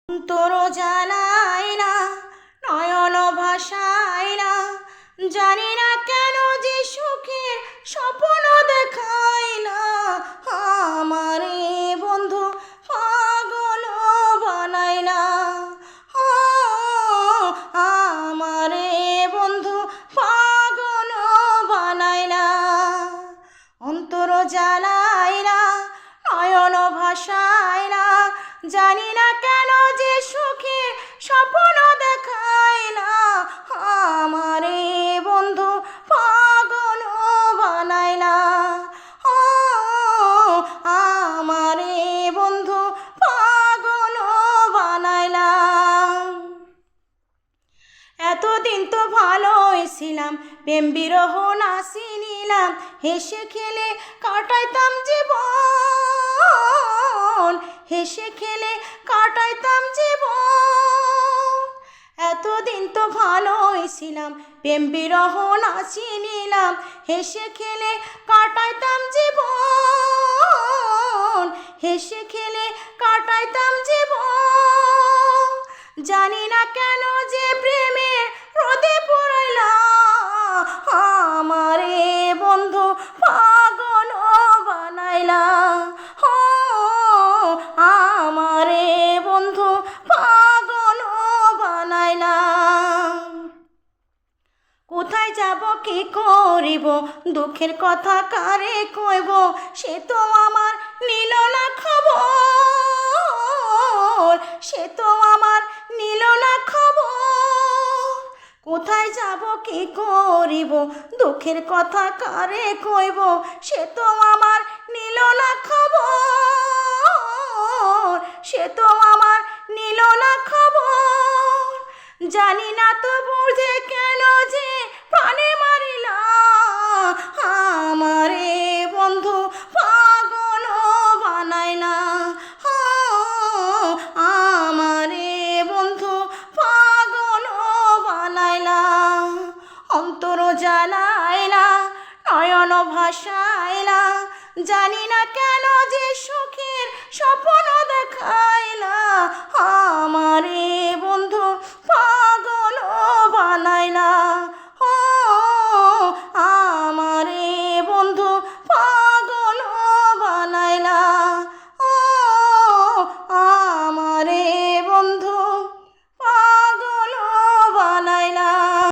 অন্তর জানাই না, নয়ন ভাসাই না, জানি না কেন যে সুখের স্বপ্ন দেখাই না। আমারে বন্ধু পাগল বানাই না, আমারে বন্ধু পাগল বানাই না। অন্তর জানাই না, নয়ন ভাসাই না, জানি না কেন যে সুখের স্বপ্ন দেখাই না। আমারে বন্ধু পাগল বানাই না, আমারে বন্ধু পাগল বানাই না। এতদিন তো ভালোই ছিলাম, প্রেম বিরহ নাসি নিলাম, হেসে খেলে কাটাইতাম জীবন, হেসে খেলে কাটাইতাম জীবন। এতদিন তো ভালোই ছিলাম, প্রেম বিরহ নাসি নিলাম, হেসে খেলে কাটাইতাম জীবন, হেসে খেলে কাটাইতাম জীবন। জানি না কেন যে প্রেমের রোদে পড়াইলাম, আমারে বন্ধু পাগল বানাইলা, আমারে বন্ধু পাগল বানাইলা। কোথায় যাব কি করিব, দুঃখের কথা কারে কইব, সে তো আমার নিল না খবর, সে তো আমার নিল না খবর। কোথায় যাব কি করিব, দুঃখের কথা কারে কইব, সে তো আমার নিল না খবর, সে তো আমার নিল না খবর। জানি না তো বুঝে কেন যে প্রাণে মারিলা, আমারে বন্ধু পাগল বানাইলা, আমারে বন্ধু পাগল বানাইলা। অন্তর জানাইলা, নয়ন ভাসাইলা, জানি না কেন যে সুখের স্বপ্ন দেখাইলা, আমারে বন্ধু পাগল বানাইলা।